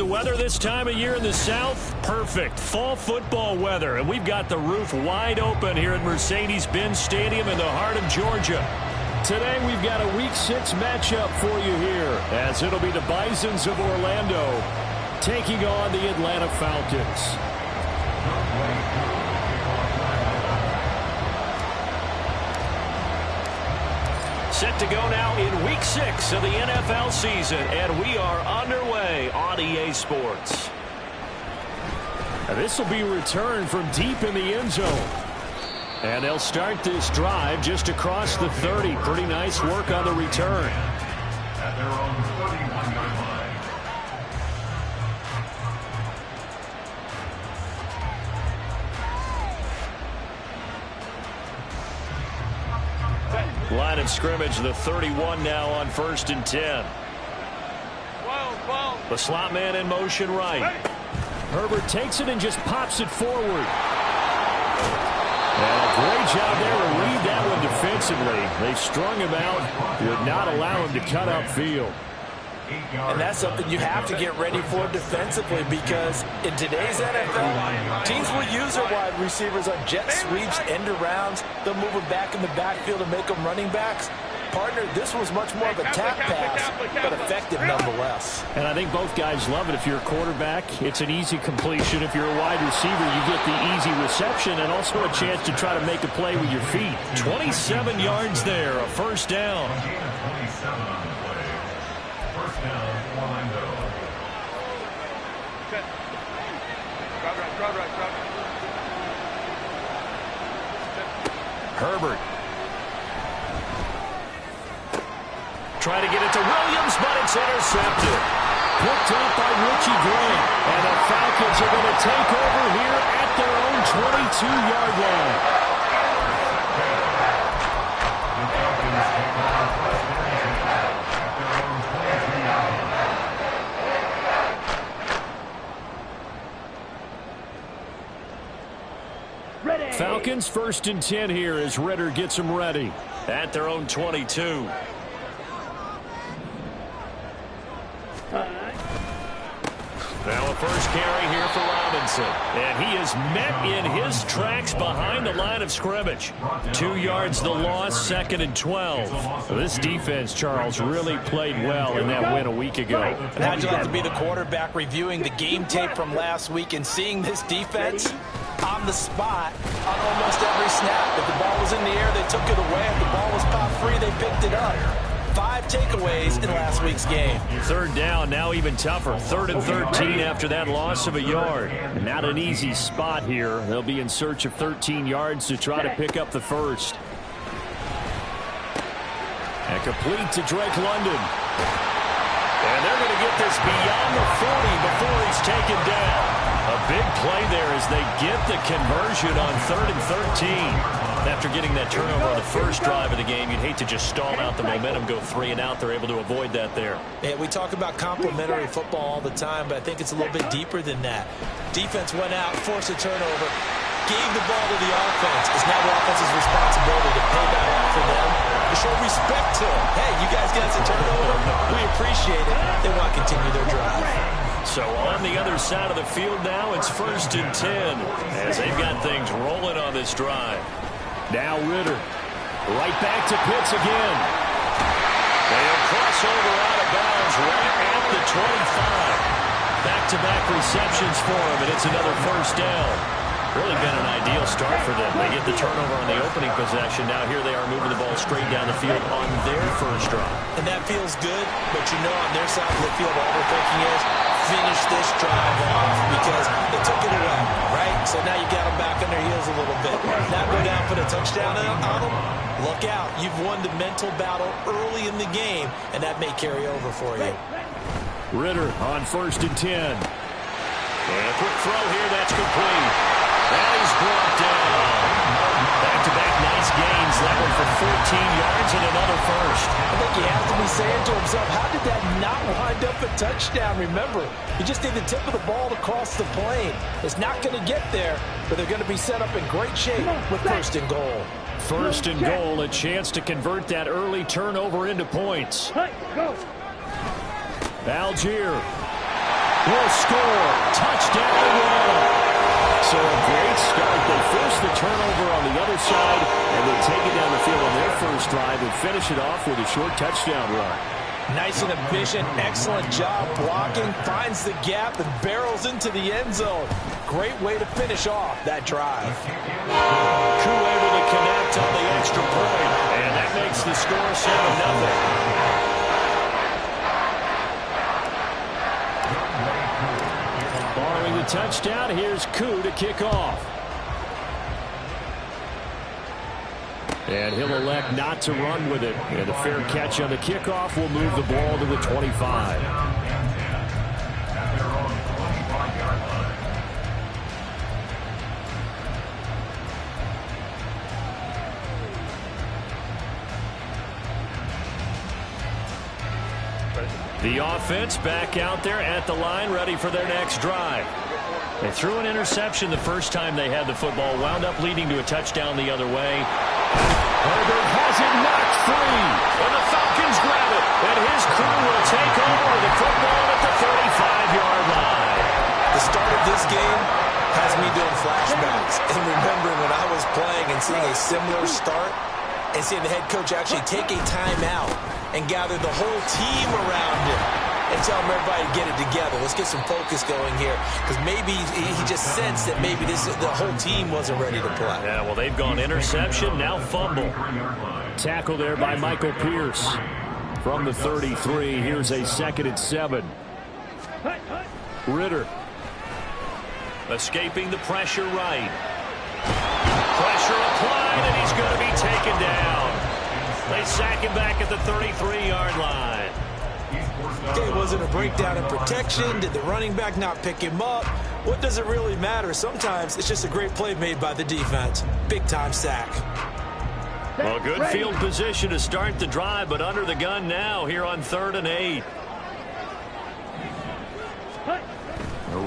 the weather this time of year in the South? Perfect. Fall football weather. And we've got the roof wide open here at Mercedes-Benz Stadium in the heart of Georgia. Today we've got a Week 6 matchup for you here, as it'll be the Bisons of Orlando taking on the Atlanta Falcons. Set to go now in Week 6 of the NFL season, and we are underway on EA Sports. This will be returned from deep in the end zone. And they'll start this drive just across the 30. Pretty nice work on the return. At their own 31-yard line. Line of scrimmage, the 31 now on 1st and 10. The slot man in motion right. Herbert takes it and just pops it forward. And a great job there to read that one defensively. They strung him out, would not allow him to cut upfield. And that's something you have to get ready for defensively, because in today's NFL, teams will use their wide receivers on jet sweeps, end arounds. They'll move them back in the backfield and make them running backs. Partner, this was much more of a tap pass, but effective nonetheless. And I think both guys love it. If you're a quarterback, it's an easy completion. If you're a wide receiver, you get the easy reception and also a chance to try to make a play with your feet. 27 yards there, a first down. Herbert. Try to get it to Williams, but it's intercepted. Picked up by Richie Grant. And the Falcons are going to take over here at their own 22-yard line. Falcons 1st and 10 here as Ritter gets them ready at their own 22. Now a first carry here for Robinson. And he is met in his tracks behind the line of scrimmage. 2 yards the loss, 2nd and 12. This defense, Charles, really played well in that win a week ago. And how'd you like to be the quarterback reviewing the game tape from last week and seeing this defense on the spot on almost every snap? If the ball was in the air, they took it away. If the ball was popped free, they picked it up. 5 takeaways in last week's game. 3rd down, now even tougher. 3rd and 13 after that loss of a yard. Not an easy spot here. They'll be in search of 13 yards to try to pick up the first. And complete to Drake London. And they're going to get this beyond the 40 before he's taken down. A big play there as they get the conversion on 3rd and 13. After getting that turnover on the first drive of the game, you'd hate to just stall out the momentum, go 3 and out. They're able to avoid that there. Yeah, we talk about complementary football all the time, but I think it's a little bit deeper than that. Defense went out, forced a turnover, gave the ball to the offense. It's now the offense's responsibility to pay that off for them, to show respect to them. Hey, you guys got a turnover. We appreciate it. They want to continue their drive. So on the other side of the field now, it's 1st and 10 as they've got things rolling on this drive. Now Ritter, right back to Pitts again. They'll cross over out of bounds right at the 25. Back-to-back receptions for him, and it's another first down. Really been an ideal start for them. They get the turnover on the opening possession. Now here they are moving the ball straight down the field on their first drive. And that feels good, but you know on their side of the field all they're thinking is finish this drive off because they took it away, right? So now you got them back on their heels a little bit. Now go down for the touchdown on them. Look out. You've won the mental battle early in the game, and that may carry over for you. Ritter on 1st and 10. And a quick throw here. That's complete. That is brought down. Back-to-back nice gains. That one for 14 yards and another first. I think he has to be saying to himself, how did that not wind up a touchdown? Remember, you just need the tip of the ball to cross the plane. It's not going to get there, but they're going to be set up in great shape with 1st and goal. 1st and goal, a chance to convert that early turnover into points. Algier. will score. Touchdown, Atlanta. So a great start. They force the turnover on the other side, and they take it down the field on their first drive and finish it off with a short touchdown run. Nice and efficient, excellent job blocking, finds the gap and barrels into the end zone. Great way to finish off that drive. Koo able to connect on the extra point, and that makes the score 7-0. Following the touchdown, here's Koo to kick off. And he'll elect not to run with it. And a fair catch on the kickoff will move the ball to the 25. The offense back out there at the line, ready for their next drive. They threw an interception the first time they had the football, wound up leading to a touchdown the other way. Herbert has it knocked free, and the Falcons grab it, and his crew will take over the football at the 35-yard line. The start of this game has me doing flashbacks and remembering when I was playing and seeing a similar start and seeing the head coach actually take a timeout and gather the whole team around him and tell him everybody to get it together. Let's get some focus going here, because maybe he just sensed that maybe the whole team wasn't ready to play. Yeah, well, they've gone interception, now fumble. Tackle there by Michael Pierce from the 33. Here's a 2nd and 7. Ritter escaping the pressure right. Pressure applied, and he's going to be taken down. They sack him back at the 33-yard line. Okay, was it a breakdown in protection? Did the running back not pick him up? What does it really matter? Sometimes it's just a great play made by the defense. Big-time sack. Well, good field position to start the drive, but under the gun now here on 3rd and 8.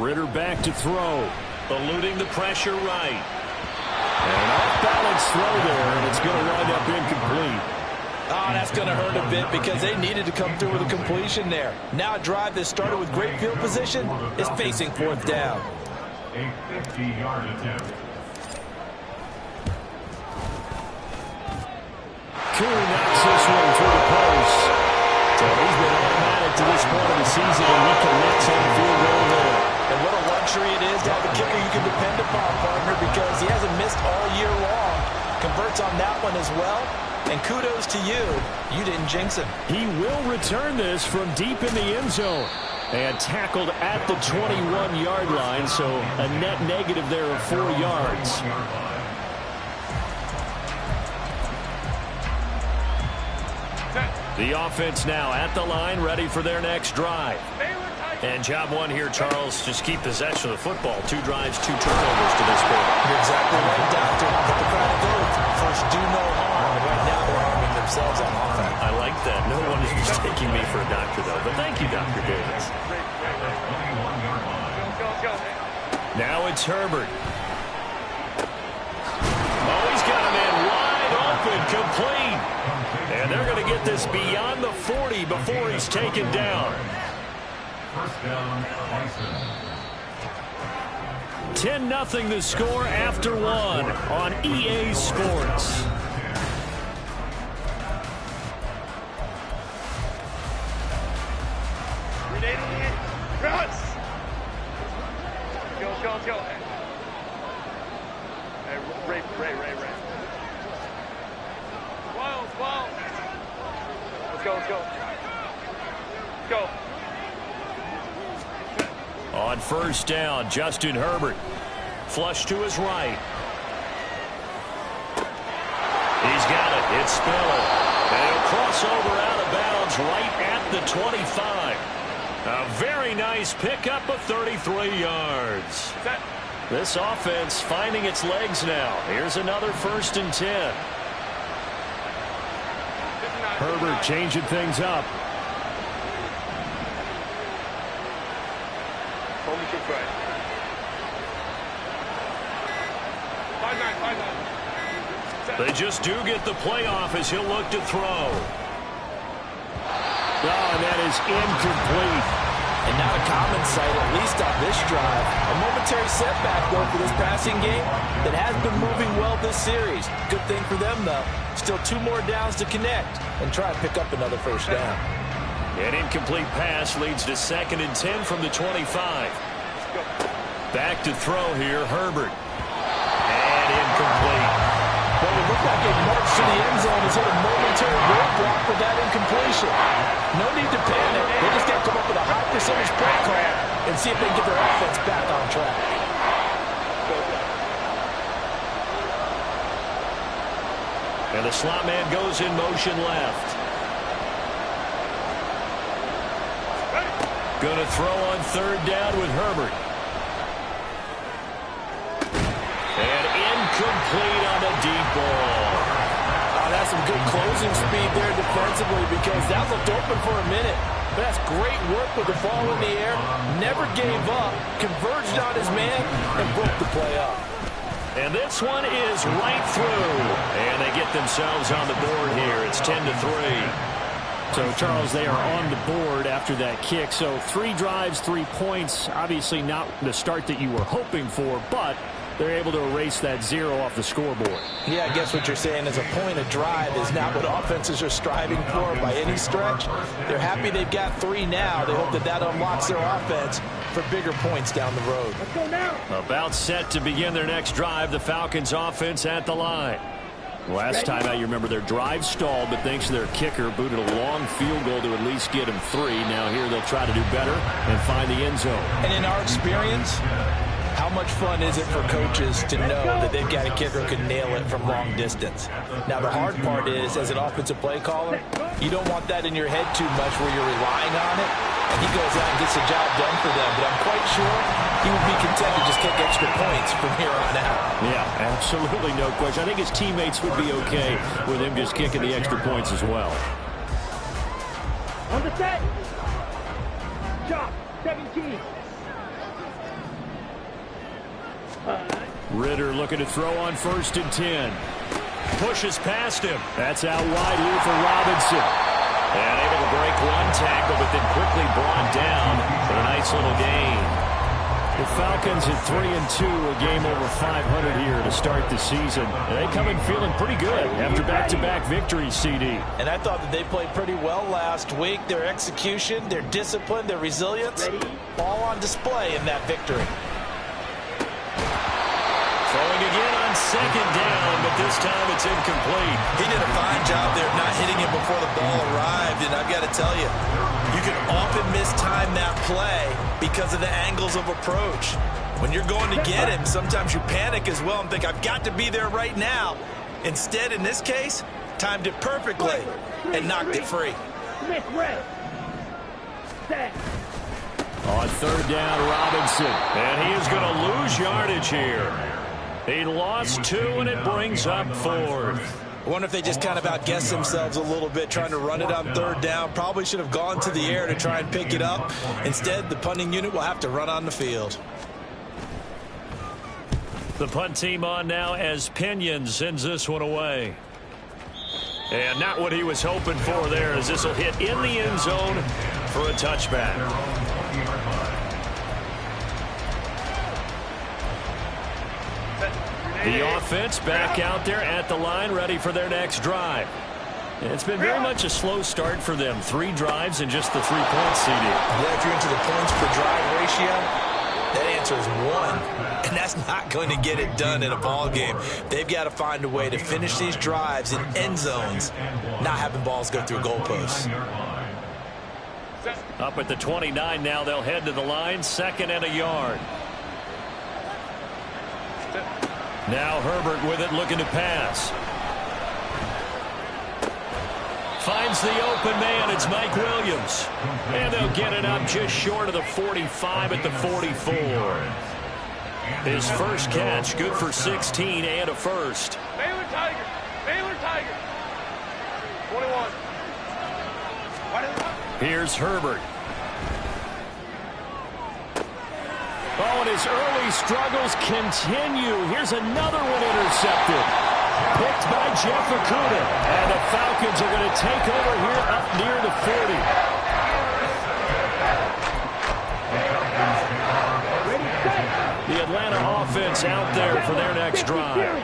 Ritter back to throw. Eluding the pressure right. And an off-balance throw there, and it's going to wind up incomplete. Oh, that's going to hurt a bit because they needed to come through with a completion there. Now a drive that started with great field position is facing 4th down. A 50-yard attempt. Koo knocks this one through the post. So he's been automatic to this point of the season, and he connects on the field goal there. And what a luxury it is to have a kicker you can depend upon, partner, because he hasn't missed all year long. Converts on that one as well. And kudos to you. You didn't jinx him. He will return this from deep in the end zone. And tackled at the 21-yard line, so a net negative there of 4 yards. The offense now at the line, ready for their next drive. And job one here, Charles, just keep possession of the football. 2 drives, 2 turnovers to this point. You're exactly right, Doctor. But the crowd goes, first do no harm. And right now they're harming themselves on offense. I like that. No one is mistaking me for a doctor, though. But thank you, Dr. Davis. Now it's Herbert. Oh, he's got a man wide open, complete. And they're going to get this beyond the 40 before he's taken down. First down, Bison. 10-0 the score after 1 on EA Sports. Let's go. Hey, Ray. Wild. Let's go. On first down, Justin Herbert. Flush to his right. He's got it. It's Spiller. And he'll cross over out of bounds right at the 25. A very nice pickup of 33 yards. This offense finding its legs now. Here's another 1st and 10. Herbert changing things up. They just do get the playoff as he'll look to throw. Oh, and that is incomplete. And not a common in sight, at least on this drive. A momentary setback, though, for this passing game that has been moving well this series. Good thing for them, though. Still 2 more downs to connect and try and pick up another first down. An incomplete pass leads to 2nd and 10 from the 25. Back to throw here, Herbert. And incomplete. Well, it looked like a march to the end zone has hit a momentary roadblock for that incompletion. No need to panic. They just got to come up with a high percentage play call and see if they can get their offense back on track. And the slot man goes in motion left. Going to throw on 3rd down with Herbert. And incomplete on a deep ball. Oh, that's some good closing speed there defensively because that looked open for a minute. But that's great work with the ball in the air. Never gave up, converged on his man, and broke the play up. And this one is right through. And they get themselves on the board here. It's 10-3. So, Charles, they are on the board after that kick. So 3 drives, 3 points. Obviously not the start that you were hoping for, but they're able to erase that 0 off the scoreboard. Yeah, I guess what you're saying is a point of drive is not what offenses are striving for by any stretch. They're happy they've got 3 now. They hope that that unlocks their offense for bigger points down the road. Let's go now. About set to begin their next drive. The Falcons offense at the line. Last time out, you remember their drive stalled, but thanks to their kicker, booted a long field goal to at least get them 3. Now here they'll try to do better and find the end zone. And in our experience, how much fun is it for coaches to know that they've got a kicker who can nail it from long distance? Now, the hard part is, as an offensive play caller, you don't want that in your head too much where you're relying on it, and he goes out and gets the job done for them. But I'm quite sure he would be content to just kick extra points from here on out. Yeah, absolutely no question. I think his teammates would be okay with him just kicking the extra points as well. On the set. Chop. 17. Ritter looking to throw on 1st and 10. Pushes past him. That's out wide here for Robinson. And able to break 1 tackle, but then quickly brought down for a nice little gain. The Falcons at 3-2, a game over 500 here to start the season. And they come in feeling pretty good after back-to-back victories, CD. And I thought that they played pretty well last week. Their execution, their discipline, their resilience, all on display in that victory. Throwing again on 2nd down, but this time it's incomplete. He did a fine job there of not hitting it before the ball arrived, and I've got to tell you, you can often mistime that play because of the angles of approach. When you're going to get him, sometimes you panic as well and think, I've got to be there right now. Instead, in this case, timed it perfectly and knocked it free. Smith, red. Set. On 3rd down, Robinson. And he is going to lose yardage here. He lost 2, and it brings up 4th. I wonder if they just kind of outguessed themselves a little bit trying to run it on 3rd down. Probably should have gone to the air to try and pick it up. Instead, the punting unit will have to run on the field. The punt team on now as Pinion sends this one away. And not what he was hoping for there, as this will hit in the end zone for a touchback. The offense back out there at the line, ready for their next drive. It's been very much a slow start for them. 3 drives and just the 3 points, CD. Yeah, if you're into the points per drive ratio, that answer is 1. And that's not going to get it done in a ball game. They've got to find a way to finish these drives in end zones, not having balls go through goalposts. Up at the 29 now, they'll head to the line, 2nd and a yard. Now Herbert with it, looking to pass. Finds the open man. It's Mike Williams. And they'll get it up just short of the 45 at the 44. His first catch, good for 16 and a first. Baylor Tiger. Baylor Tiger. 21. Here's Herbert. Oh, and his early struggles continue. Here's another one intercepted. Picked by Jeff Okuda. And the Falcons are going to take over here up near the 40. offense out there for their next drive.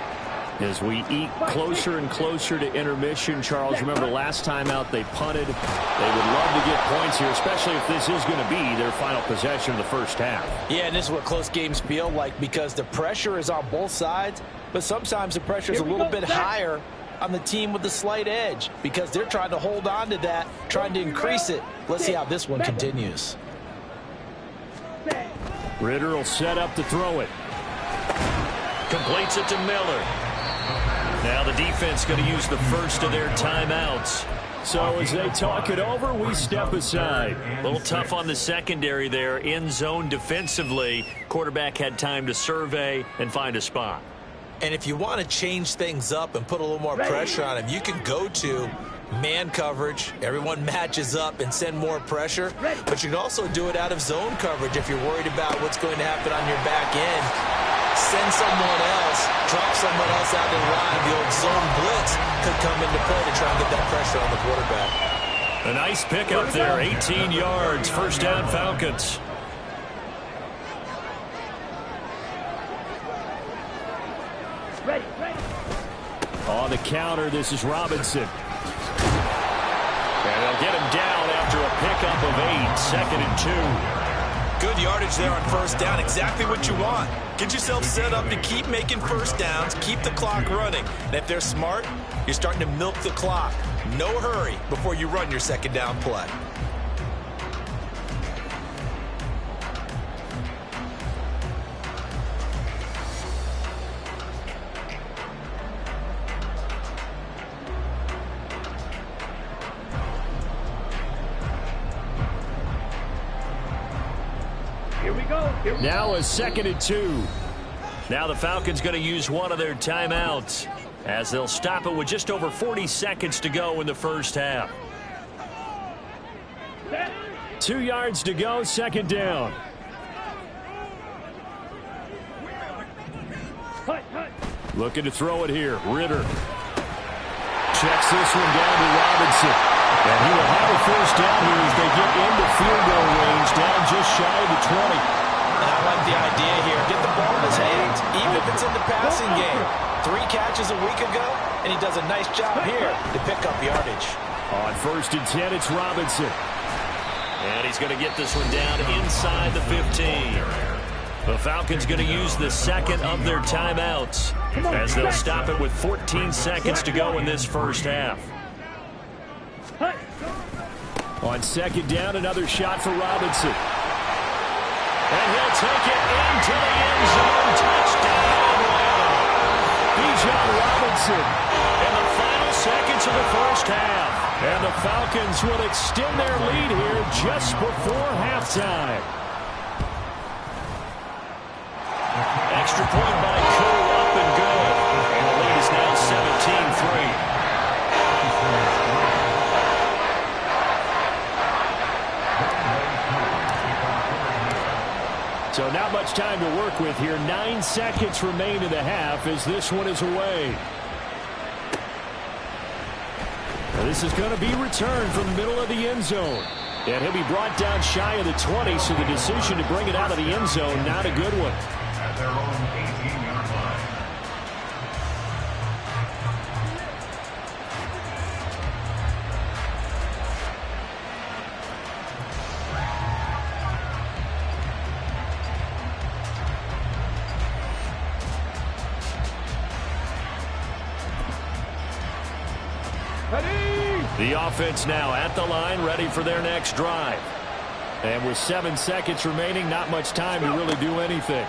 As we eat closer and closer to intermission, Charles, remember last time out they punted. They would love to get points here, especially if this is going to be their final possession of the first half. Yeah, and this is what close games feel like because the pressure is on both sides, but sometimes the pressure is a little bit higher on the team with the slight edge because they're trying to hold on to that, trying to increase it. Let's see how this one continues. Ritter will set up to throw it. Completes it to Miller. Now the defense going to use the first of their timeouts. So as they talk it over, we step aside. A little tough on the secondary there. In zone defensively. Quarterback had time to survey and find a spot. And if you want to change things up and put a little more pressure on him, you can go to man coverage. Everyone matches up and send more pressure. But you can also do it out of zone coverage if you're worried about what's going to happen on your back end. Send someone else, drop someone else out in line. The old zone blitz could come into play to try and get that pressure on the quarterback. A nice pickup there, 18 yards, first down Falcons. Ready. On the counter, this is Robinson. And they'll get him down after a pickup of 8, 2nd and 2. Good yardage there on first down, exactly what you want. Get yourself set up to keep making first downs, keep the clock running. And if they're smart, you're starting to milk the clock. No hurry before you run your second down play. Now a 2nd and 2. Now the Falcons going to use one of their timeouts as they'll stop it with just over 40 seconds to go in the first half. 2 yards to go, 2nd down. Looking to throw it here. Ritter checks this one down to Robinson. And he will have a first down here as they get into field goal range, down just shy of the 20. And I like the idea here. Get the ball in his hands, even if it's in the passing game. 3 catches a week ago, and he does a nice job here to pick up yardage. On 1st and 10, it's Robinson. And he's going to get this one down inside the 15. The Falcons going to use the second of their timeouts as they'll stop it with 14 seconds to go in this first half. On 2nd down, another shot for Robinson. And he'll take it into the end zone. Touchdown, Atlanta. Bijan Robinson. In the final seconds of the first half. And the Falcons will extend their lead here just before halftime. Extra point by Koo, up and good. And the lead is now 17-3. So not much time to work with here. 9 seconds remain in the half as this one is away. Now this is going to be returned from the middle of the end zone. And he'll be brought down shy of the 20, so the decision to bring it out of the end zone, not a good one. At their own 18-yard line. The offense now at the line, ready for their next drive. And with 7 seconds remaining, not much time to really do anything.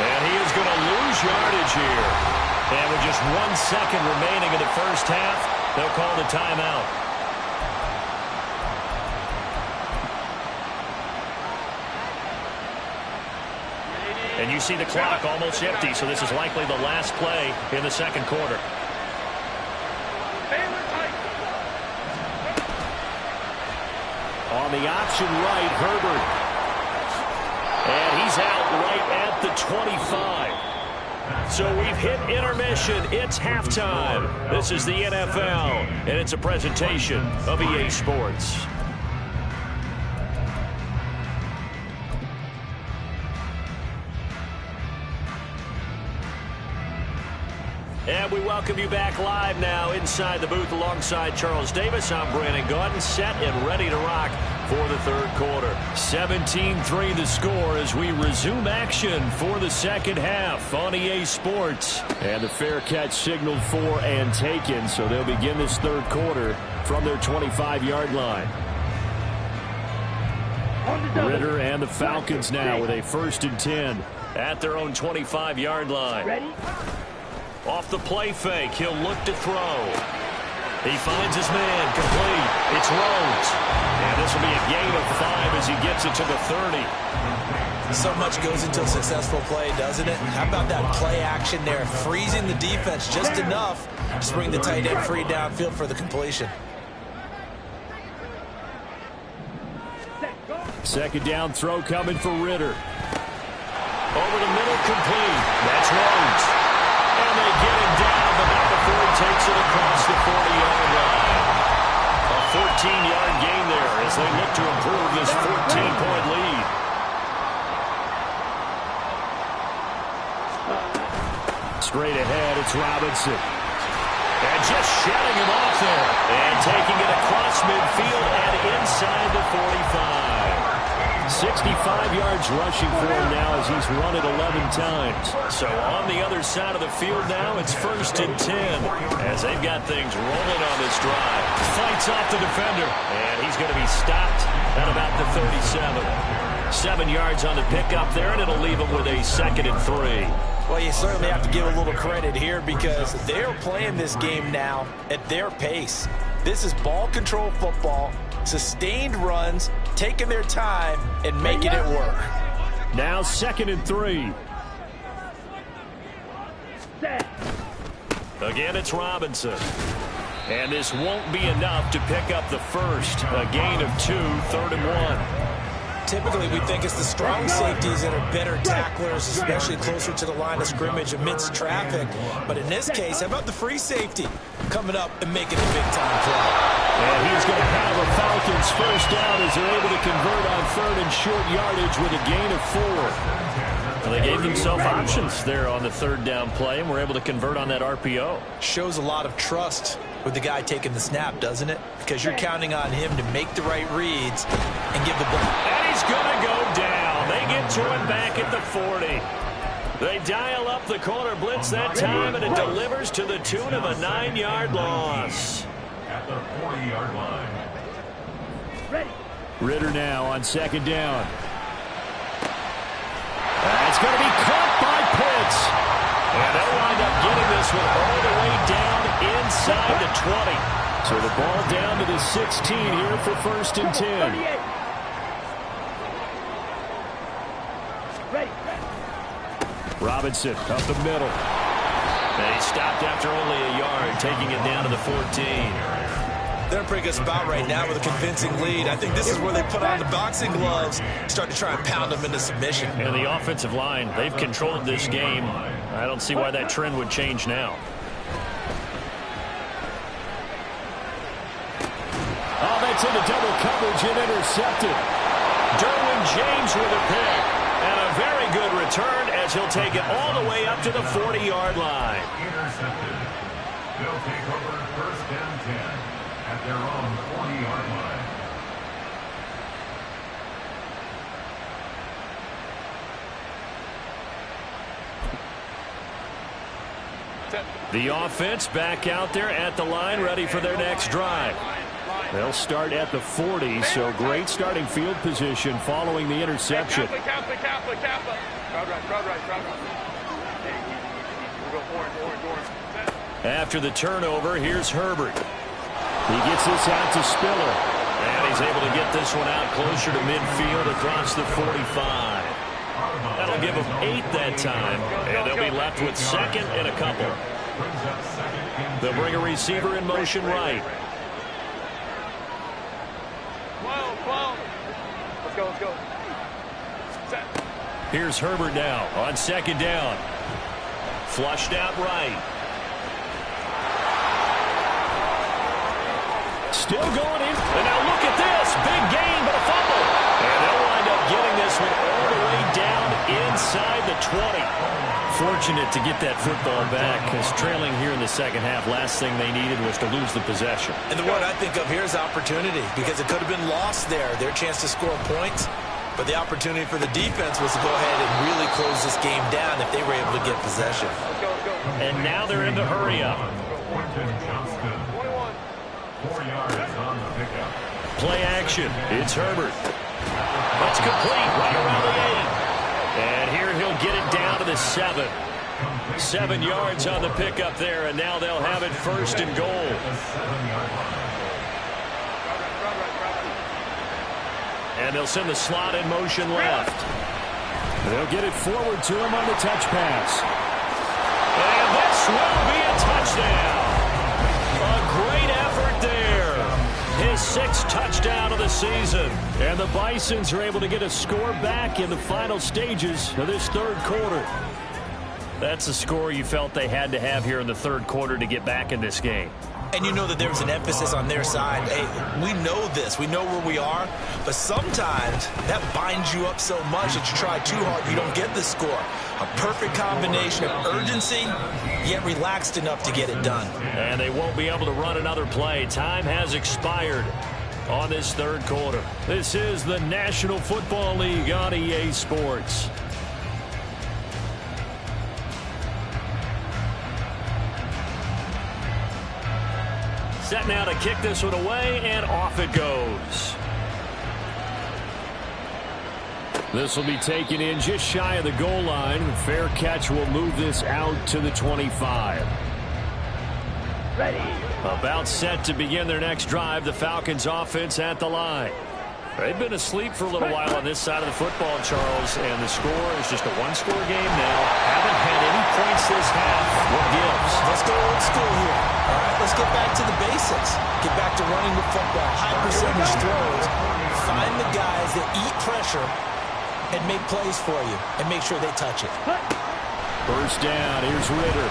And he is going to lose yardage here. And with just 1 second remaining in the first half, they'll call the timeout. And you see the clock almost empty, so this is likely the last play in the second quarter. On the option right, Herbert. And he's out right at the 25. So we've hit intermission. It's halftime. This is the NFL, and it's a presentation of EA Sports. We welcome you back live now inside the booth alongside Charles Davis. I'm Brandon Gaudin, set and ready to rock for the third quarter. 17-3 the score as we resume action for the second half on EA Sports. And the fair catch signaled for and taken, so they'll begin this third quarter from their 25-yard line. Ritter and the Falcons now with a 1st and 10 at their own 25-yard line. Ready? Off the play fake, he'll look to throw. He finds his man, complete. It's Rhodes. And this will be a gain of 5 as he gets it to the 30. So much goes into a successful play, doesn't it? How about that play action there, freezing the defense just enough to bring the tight end free downfield for the completion. Second down throw coming for Ritter. Over the middle, complete. That's Rhodes. And they get him down, but not before he takes it across the 40-yard line. A 14-yard gain there as they look to improve this 14-point lead. Straight ahead, it's Robinson. And just shutting him off there. And taking it across midfield and inside the 45. 65 yards rushing for him now as he's run it 11 times. So on the other side of the field now, it's 1st and 10 as they've got things rolling on this drive. Fights off the defender, and he's going to be stopped at about the 37. 7 yards on the pickup there, and it'll leave him with a 2nd and 3. Well, you certainly have to give a little credit here because they're playing this game now at their pace. This is ball control football, sustained runs, taking their time and making it work. Now 2nd and 3. Again, it's Robinson. And this won't be enough to pick up the first. A gain of 2, 3rd and 1. Typically, we think it's the strong safeties that are better tacklers, especially closer to the line of scrimmage amidst traffic. But in this case, how about the free safety coming up and making a big-time play? And he's going to have a Falcons first down as they're able to convert on 3rd and short yardage with a gain of 4. Well, they gave themselves options there on the 3rd down play, and were able to convert on that RPO. Shows a lot of trust with the guy taking the snap, doesn't it? Because you're counting on him to make the right reads and give the ball. And he's going to go down. They get to him back at the 40. They dial up the corner blitz that time, and it delivers to the tune of a 9-yard loss. At the 40-yard line. Ready? Ritter now on 2nd down. It's going to be caught by Pitts. And they'll wind up getting this one all the way down inside the 20. So the ball down to the 16 here for 1st and 10. Ready? Robinson up the middle. And he stopped after only a yard, taking it down to the 14. They're in a pretty good spot right now with a convincing lead. I think this is where they put on the boxing gloves, start to try and pound them into submission. And the offensive line, they've controlled this game. I don't see why that trend would change now. Oh, that's into double coverage and intercepted. Derwin James with a pick. And a very good return as he'll take it all the way up to the 40-yard line. Intercepted. They'll take over 1st and 10 at their own 40-yard line. The offense back out there at the line, ready for their next drive. They'll start at the 40, so great starting field position following the interception. Crowd right. We'll go orange. After the turnover, here's Herbert. He gets this out to Spiller. And he's able to get this one out closer to midfield across the 45. That'll give them 8 that time, and they'll be left with 2nd and a couple. They'll bring a receiver in motion right. 12. Let's go. Set. Here's Herbert now on 2nd down. Flushed out right. Still going in. And now look at this. Big gain, but a fumble. And they'll wind up getting this one all the way down inside the 20. fortunate to get that football back, because trailing here in the second half, last thing they needed was to lose the possession. And the word I think of here is opportunity, because it could have been lost there, their chance to score points. But the opportunity for the defense was to go ahead and really close this game down if they were able to get possession. And now they're in the hurry-up. 4 yards on the pickup. Play action. It's Herbert. That's complete right around the 8. And here he'll get it down to the 7. 7 yards on the pickup there, and now they'll have it first and goal. And they'll send the slot in motion left. They'll get it forward to him on the touch pass. And this will be a touchdown. A great effort there. His 6th touchdown of the season. And the Bisons are able to get a score back in the final stages of this third quarter. That's a score you felt they had to have here in the third quarter to get back in this game. And you know that there was an emphasis on their side. Hey, we know this. We know where we are. But sometimes that binds you up so much that you try too hard, you don't get the score. A perfect combination of urgency, yet relaxed enough to get it done. And they won't be able to run another play. Time has expired on this third quarter. This is the National Football League on EA Sports. Set now to kick this one away, and off it goes. This will be taken in just shy of the goal line. Fair catch will move this out to the 25. Ready. About set to begin their next drive. The Falcons offense at the line. They've been asleep for a little while on this side of the football, Charles, and the score is just a one-score game now. Haven't had any points this half. What gives? Let's go old school here. All right, let's get back to the basics. Get back to running the football, high percentage throws. Find the guys that eat pressure and make plays for you, and make sure they touch it. First down, here's Ritter.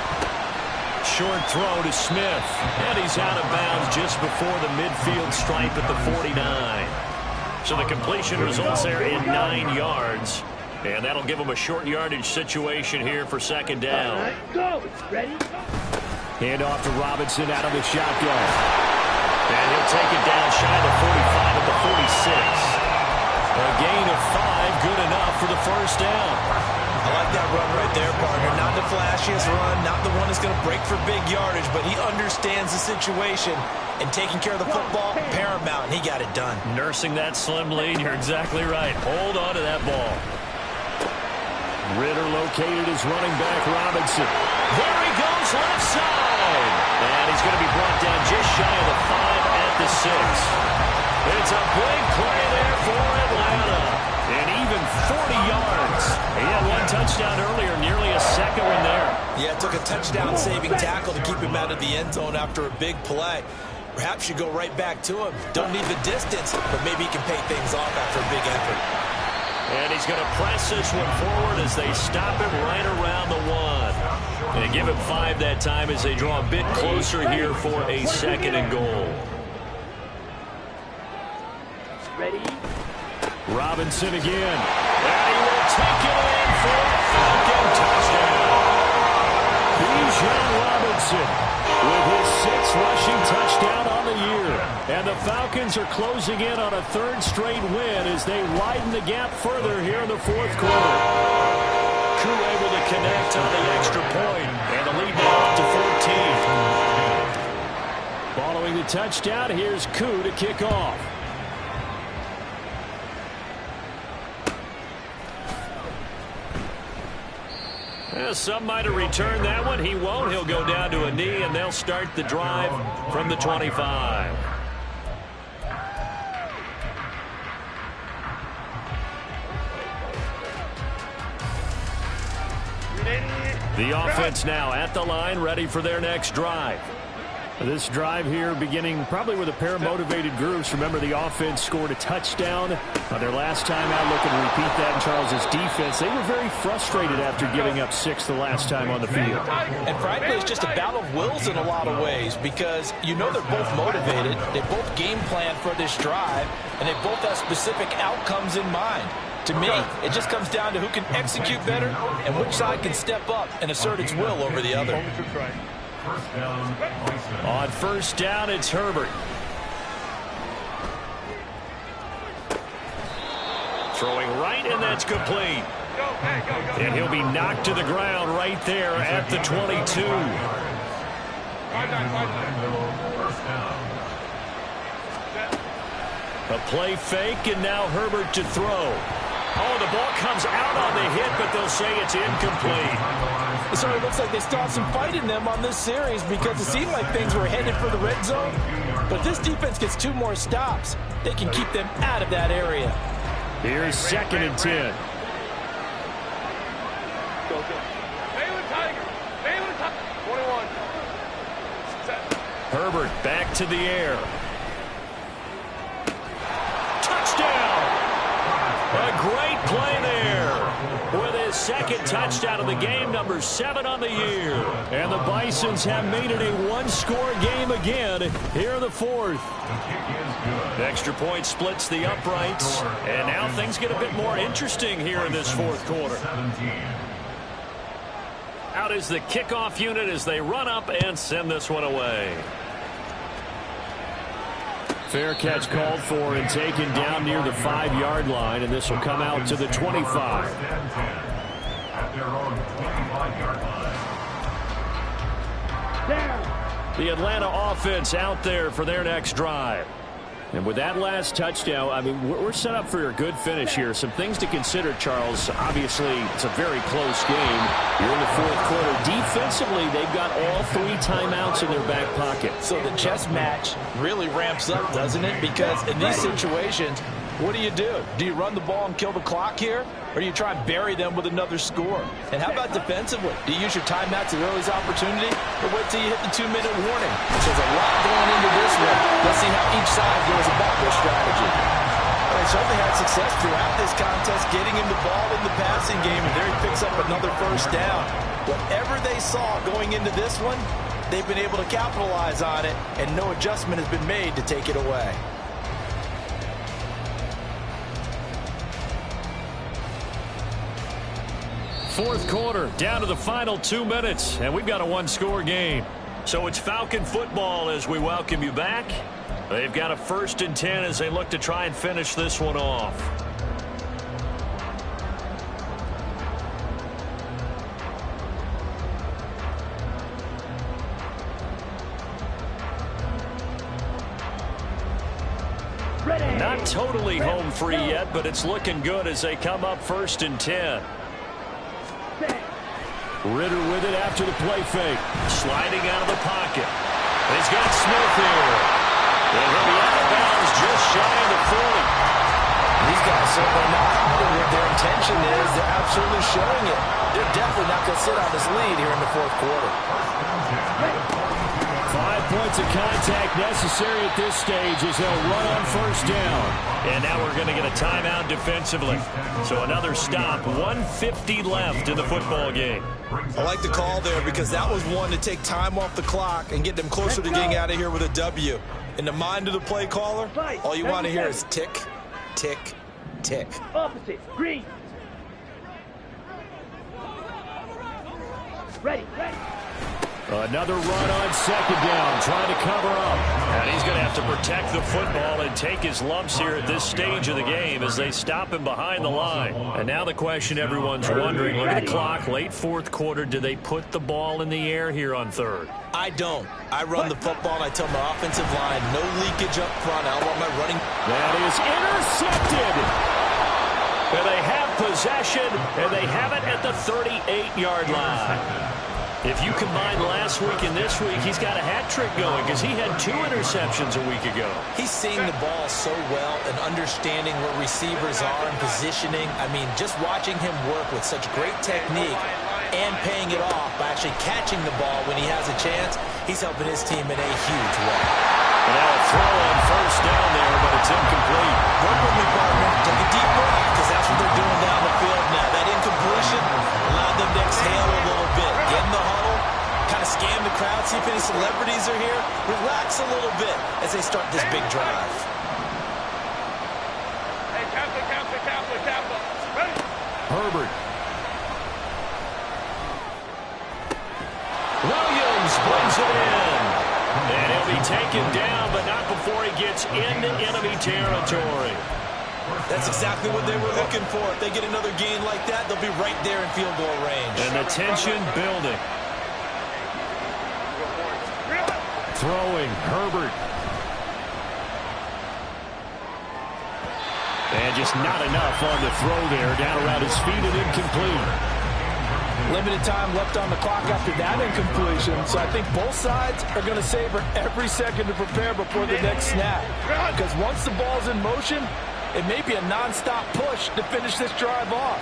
Short throw to Smith, and he's out of bounds just before the midfield stripe at the 49. So the completion results there in 9 yards, and that'll give them a short yardage situation here for second down. All right, go. Ready? Hand off to Robinson out of the shotgun. And he'll take it down shy of the 45 at the 46. A gain of 5, good enough for the first down. I like that run right there, partner. Not the flashiest run, not the one that's going to break for big yardage, but he understands the situation, and taking care of the football, paramount, and he got it done. Nursing that slim lead, you're exactly right. Hold on to that ball. Ritter located his running back, Robinson. There he goes, left side. And he's going to be brought down just shy of the 5 at the 6. It's a big play there for Atlanta. And even 40 yards. He had one touchdown earlier, nearly a second one there. Yeah, it took a touchdown-saving tackle to keep him out of the end zone after a big play. Perhaps you go right back to him. Don't need the distance, but maybe he can pay things off after a big effort. And he's going to press this one forward as they stop him right around the 1. And give him 5 that time as they draw a bit closer here for a second and goal. Ready? Robinson again. And he will take it in for a Falcon touchdown. Bijan Robinson with his 6th rushing touchdown on the year. And the Falcons are closing in on a 3rd straight win as they widen the gap further here in the 4th quarter. Koo able to connect on the extra point, and the lead now up to 14. Following the touchdown, here's Koo to kick off. Some might have returned that one. He won't. He'll go down to a knee, and they'll start the drive from the 25. The offense now at the line, ready for their next drive. This drive here beginning probably with a pair of motivated groups. Remember, the offense scored a touchdown on their last time out. Looking to repeat that in Charles's defense. They were very frustrated after giving up 6 the last time on the field. And frankly, it's just a battle of wills in a lot of ways, because you know they're both motivated. They both game plan for this drive, and they both have specific outcomes in mind. To me, it just comes down to who can execute better and which side can step up and assert its will over the other. On first down, it's Herbert. Throwing right, and that's complete. And he'll be knocked to the ground right there at the 22. A play fake, and now Herbert to throw. Oh, the ball comes out on the hit, but they'll say it's incomplete. It sort of looks like they still have some fight in them on this series because it seemed like things were headed for the red zone. But if this defense gets 2 more stops, they can keep them out of that area. Here's 2nd and 10. Herbert back to the air. Touchdown! A great play there. With his 2nd touchdown of the game, number 7 on the year. And the Bisons have made it a 1-score game again here in the 4th. Extra point splits the uprights. And now things get a bit more interesting here in this 4th quarter. Out is the kickoff unit as they run up and send this one away. Fair catch called for and taken down near the 5-yard line, and this will come out to the 25. The Atlanta offense out there for their next drive. And with that last touchdown, I mean, we're set up for a good finish here. Some things to consider, Charles. Obviously, it's a very close game. You're in the 4th quarter. Defensively, they've got all 3 timeouts in their back pocket. So the chess match really ramps up, doesn't it? Because in these situations, what do? Do you run the ball and kill the clock here? Or do you try and bury them with another score? And how about defensively? Do you use your timeouts at earliest opportunity? Or wait till you hit the 2-minute warning? So there's a lot going into this one. Let's see how each side goes about their strategy. Well, they certainly had success throughout this contest, getting him the ball in the passing game, and there he picks up another 1st down. Whatever they saw going into this one, they've been able to capitalize on it, and no adjustment has been made to take it away. Fourth quarter, down to the final 2 minutes, and we've got a 1-score game. So it's Falcon football as we welcome you back. They've got a 1st and 10 as they look to try and finish this one off. Not totally home free yet, but it's looking good as they come up 1st and 10. Ritter with it after the play fake. Sliding out of the pocket. He's got Smith here. And he'll be out of bounds just shy of the 40. These guys certainly not knowing what their intention is. They're absolutely showing it. They're definitely not going to sit on this lead here in the 4th quarter. 5 points of contact necessary at this stage as they'll run on 1st down. And now we're going to get a timeout defensively. So another stop. 1:50 left in the football game. I like the call there because that was one to take time off the clock and get them closer to getting out of here with a W. In the mind of the play caller, all you want to hear is tick, tick, tick. Opposite, green. Ready. Another run on 2nd down, trying to cover up. And he's going to have to protect the football and take his lumps here at this stage of the game as they stop him behind the line. And now the question everyone's wondering, look at the clock, late 4th quarter, do they put the ball in the air here on 3rd? I don't. I run the football and I tell my offensive line, no leakage up front. I want my running. That is intercepted. And they have possession, and they have it at the 38-yard line. If you combine last week and this week, he's got a hat trick going because he had 2 interceptions a week ago. He's seeing the ball so well and understanding where receivers are and positioning. I mean, just watching him work with such great technique and paying it off by actually catching the ball when he has a chance, he's helping his team in a huge way. And now a throw on 1st down there, but it's incomplete. Work with me, partner. Take a deep breath because that's what they're doing down the field now. That incompletion allowed them to exhale a little bit. Get in the huddle, kind of scan the crowd, see if any celebrities are here. Relax a little bit as they start this big drive. Herbert. Williams brings it in. And he'll be taken down, but not before he gets into enemy territory. That's exactly what they were looking for. If they get another gain like that, they'll be right there in field goal range. And the tension building. Throwing, Herbert. And just not enough on the throw there. Down around his feet and incomplete. Limited time left on the clock after that incompletion, so I think both sides are going to savor every second to prepare before the next snap. Because once the ball's in motion, it may be a non-stop push to finish this drive off.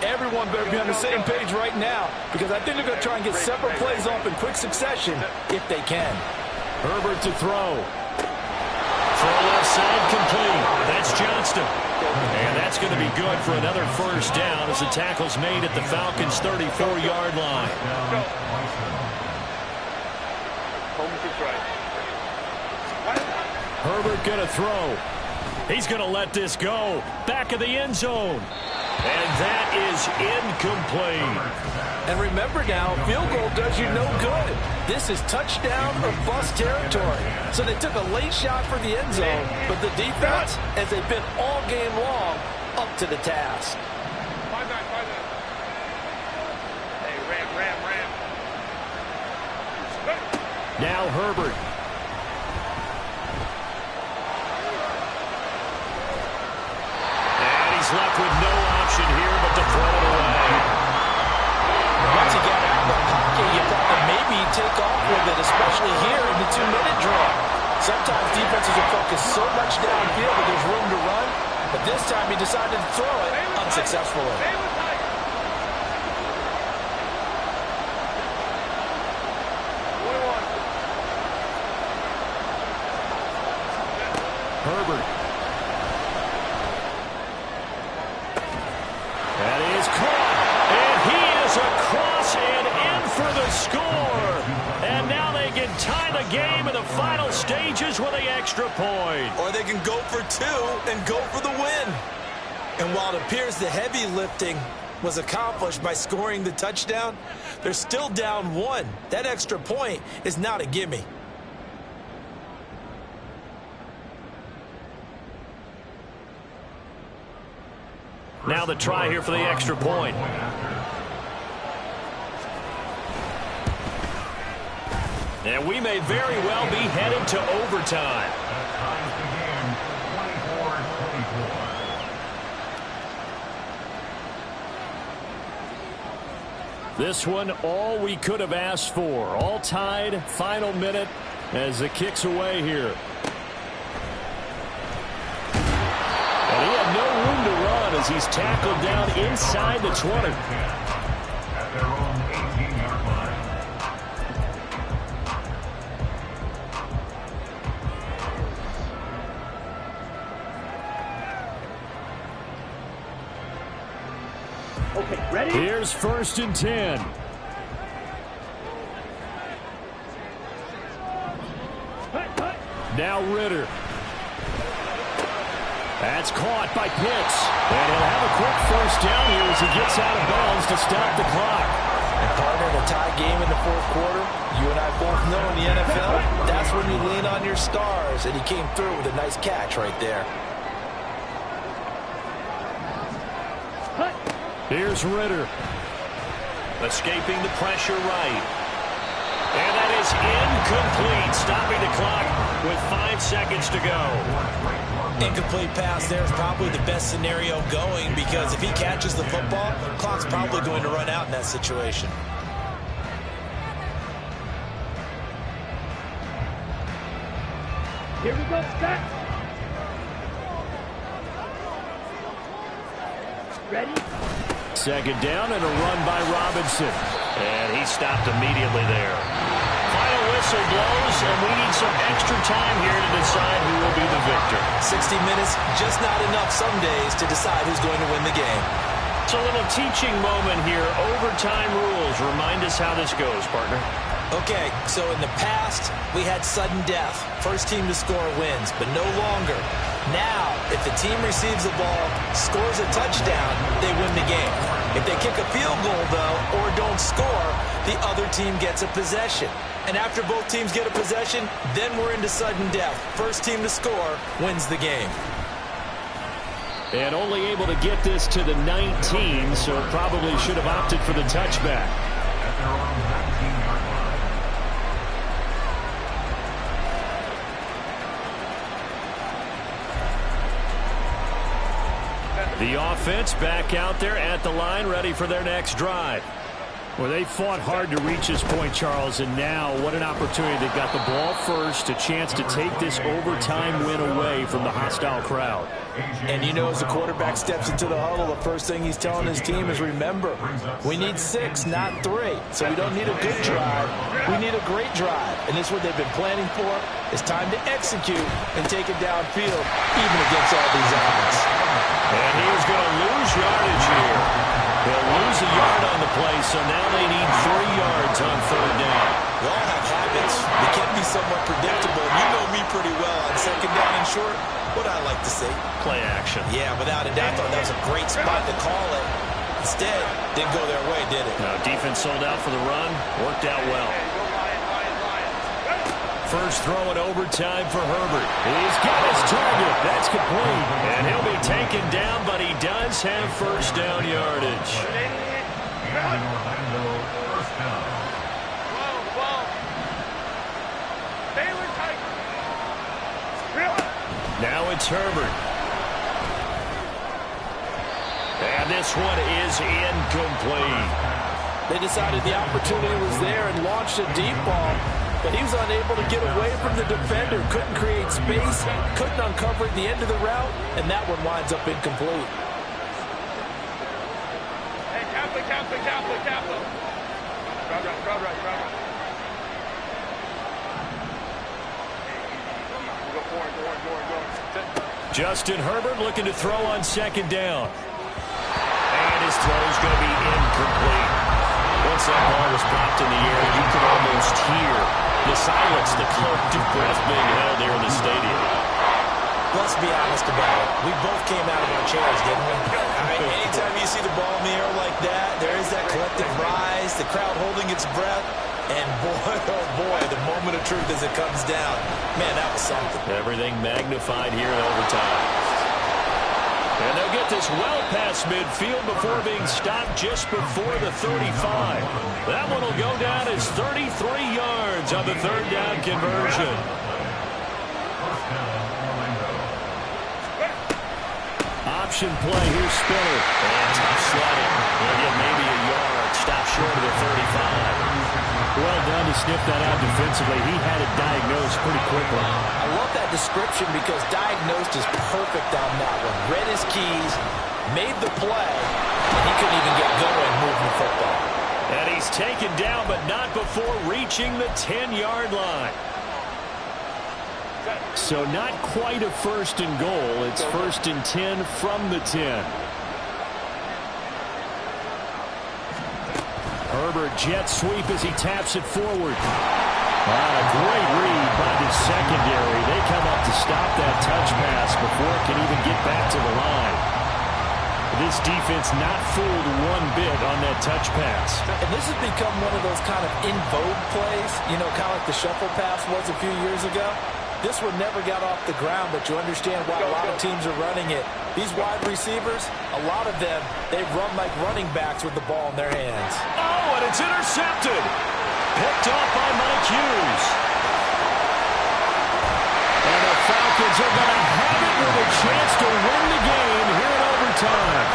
Everyone better be on the same page right now, because I think they're going to try and get several plays off in quick succession if they can. Herbert to throw. Throw left side complete. That's Johnston. And that's going to be good for another first down as the tackle's made at the Falcons' 34-yard line. Herbert going to throw. He's going to let this go. Back of the end zone. And that is incomplete. And remember now, field goal does you no good. This is touchdown or bust territory. So they took a late shot for the end zone, but the defense, as they've been all game long, up to the task. Hey, ram. Now Herbert. And he's left with no option here but to throw it away. Once he got out of the pocket, you thought that maybe he'd take off with it, especially here in the 2-minute drill. Sometimes defenses will focus so much downfield that there's room to run, but this time he decided to throw it unsuccessfully. Herbert. That is caught. And he is across and in for the score. And now they can tie the game in the final stages with the extra point. Or they can go for two and go for the win. And while it appears the heavy lifting was accomplished by scoring the touchdown, they're still down one. That extra point is not a gimme. Now the try here for the extra point. And we may very well be headed to overtime. This one, all we could have asked for. All tied, final minute as it kicks away here. And he had no room to run as he's tackled down inside the 20. At their own 18-yard line. Okay, ready? Here's 1st and 10. Now Ritter. That's caught by Pitts. And he'll have a quick first down here as he gets out of bounds to stop the clock. And partner, in a tie game in the fourth quarter, you and I both know in the NFL, that's when you lean on your stars. And he came through with a nice catch right there. Here's Ritter. Escaping the pressure right. And that is incomplete. Stopping the clock with 5 seconds to go. Incomplete pass there is probably the best scenario going, because if he catches the football, the clock's probably going to run out in that situation. Here we go, set. Ready? 2nd down and a run by Robinson. And he stopped immediately there. Final whistle blows, and we need some extra time here to decide who will be the victor. 60 minutes, just not enough some days to decide who's going to win the game. It's a little teaching moment here. Overtime rules. Remind us how this goes, partner. Okay, so in the past, we had sudden death. First team to score wins, but no longer. Now, if the team receives the ball, scores a touchdown, they win the game. If they kick a field goal, though, or don't score, the other team gets a possession. And after both teams get a possession, then we're into sudden death. First team to score wins the game. And only able to get this to the 19, so probably should have opted for the touchback. At their own 19-yard line. The offense back out there at the line, ready for their next drive. Well, they fought hard to reach this point, Charles, and now what an opportunity. They've got the ball first, a chance to take this overtime win away from the hostile crowd. And you know, as the quarterback steps into the huddle, the first thing he's telling his team is, remember, we need 6, not 3. So we don't need a good drive. We need a great drive. And this is what they've been planning for. It's time to execute and take it downfield, even against all these odds. And he's going to lose yardage here. They'll lose a yard on the play, so now they need 3 yards on third down. We all have habits. They can be somewhat predictable. You know me pretty well. On second down and short, what I like to say? Play action. Yeah, without a doubt, I thought that was a great spot to call it. Instead, didn't go their way, did it? Now, defense sold out for the run. Worked out well. First throw in overtime for Herbert. He's got his target. That's complete. And he'll be taken down, but he does have first down yardage. And Orlando, first down. Now it's Herbert. And this one is incomplete. They decided the opportunity was there and launched a deep ball, but he was unable to get away from the defender, couldn't create space, couldn't uncover at the end of the route, and that one winds up incomplete. Hey, Kappa. Right. Justin Herbert looking to throw on second down. And his throw is going to be incomplete. Once that ball was popped in the air, you could almost hear the silence, the collective breath being held here in the stadium. Let's be honest about it. We both came out of our chairs, didn't we? Anytime you see the ball in the air like that, there is that collective rise, the crowd holding its breath, and boy, oh boy, the moment of truth as it comes down. Man, that was something. Everything magnified here in overtime. And they'll get this well past midfield before being stopped just before the 35. That one will go down as 33 yards on the third down conversion. Option play, here's Spiller. And tough sledding. He'll get maybe a yard. Stop short of the 35. Well done to sniff that out defensively. He had it diagnosed pretty quickly. I love that description because diagnosed is perfect on that one. Read his keys, made the play, and he couldn't even get going moving the football. And he's taken down, but not before reaching the 10-yard line. So not quite a first and goal. It's first and 10 from the 10. Herbert jet sweep as he taps it forward. A great read by the secondary. They come up to stop that touch pass before it can even get back to the line. This defense not fooled one bit on that touch pass. And this has become one of those kind of in vogue plays, you know, kind of like the shuffle pass was a few years ago. This one never got off the ground, but you understand why a lot of teams are running it. These wide receivers, a lot of them, they run like running backs with the ball in their hands. Oh, and it's intercepted. Picked off by Mike Hughes. And the Falcons are going to have it with a chance to win the game here in overtime.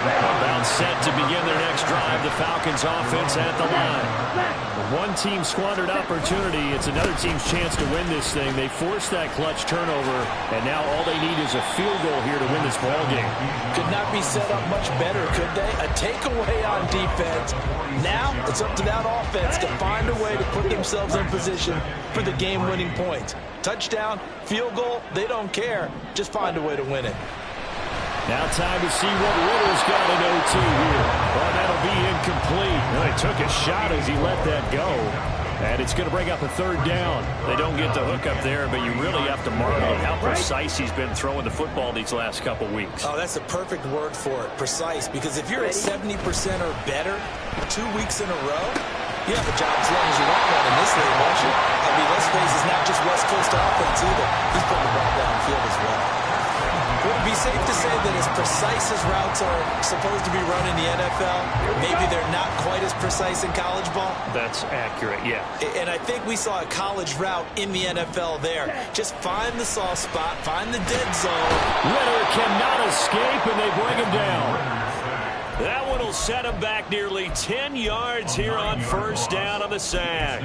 About set to begin their next drive. The Falcons offense at the line. One team squandered opportunity. It's another team's chance to win this thing. They forced that clutch turnover, and now all they need is a field goal here to win this ball game. Could not be set up much better, could they? A takeaway on defense. Now it's up to that offense to find a way to put themselves in position for the game-winning points. Touchdown, field goal, they don't care. Just find a way to win it. Now time to see what Ritter's got in OT here. Well, that'll be incomplete. Well, he took a shot as he let that go. And it's going to bring up a third down. They don't get the hook up there, but you really have to marvel at how precise he's been throwing the football these last couple weeks. Oh, that's the perfect word for it, precise. Because if you're at 70% or better 2 weeks in a row, you have a job as long as you want one in this league, won't you? I mean, let's face it, it's not just West Coast offense either. He's putting the ball downfield as well. Would it be safe to say that as precise as routes are supposed to be run in the NFL, maybe they're not quite as precise in college ball? That's accurate, yeah. And I think we saw a college route in the NFL there. Just find the soft spot, find the dead zone. Ritter cannot escape, and they bring him down. That one will set him back nearly 10 yards here on first down on the sack.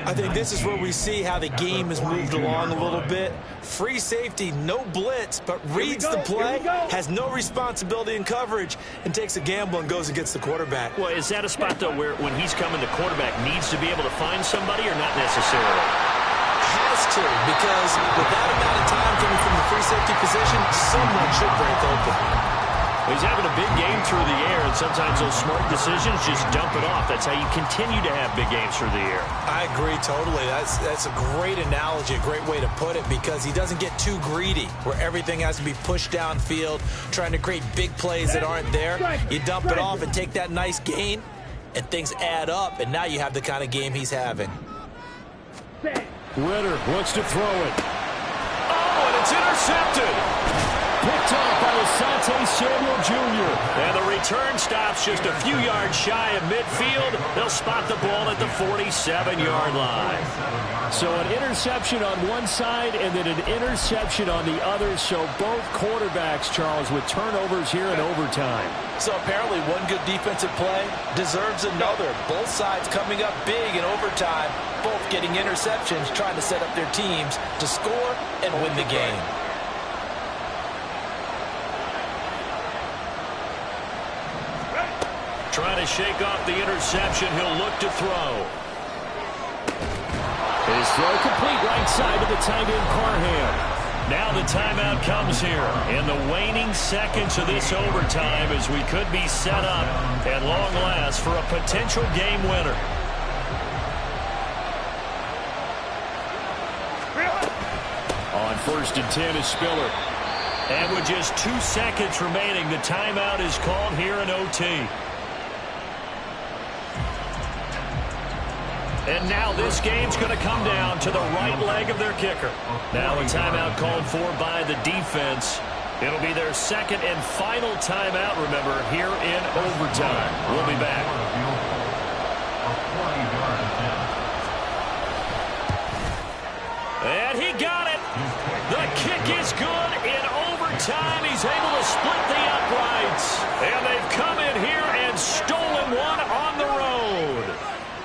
I think this is where we see how the game has moved along a little bit. Free safety, no blitz, but reads the play, has no responsibility in coverage, and takes a gamble and goes against the quarterback. Well, is that a spot, though, where when he's coming, the quarterback needs to be able to find somebody or not necessarily? Has to, because with that amount of time coming from the free safety position, someone should break open. He's having a big game through the air, and sometimes those smart decisions just dump it off. That's how you continue to have big games through the air. I agree totally. That's a great analogy, a great way to put it, because he doesn't get too greedy where everything has to be pushed downfield, trying to create big plays that aren't there. You dump it off and take that nice gain, and things add up, and now you have the kind of game he's having. Ritter wants to throw it. Oh, and it's intercepted. Picked off by Asante Samuel Jr. And the return stops just a few yards shy of midfield. They'll spot the ball at the 47-yard line. So an interception on one side and then an interception on the other. So both quarterbacks, Charles, with turnovers here in overtime. So apparently one good defensive play deserves another. Both sides coming up big in overtime, both getting interceptions, trying to set up their teams to score and win the game. Trying to shake off the interception. He'll look to throw. His throw complete right side to the tight end, Parham. Now the timeout comes here in the waning seconds of this overtime as we could be set up at long last for a potential game winner. On 1st and 10 is Spiller. And with just 2 seconds remaining, the timeout is called here in OT. And now this game's going to come down to the right leg of their kicker. Now a timeout called for by the defense. It'll be their second and final timeout, remember, here in overtime. We'll be back. And he got it. The kick is good in overtime. He's able to split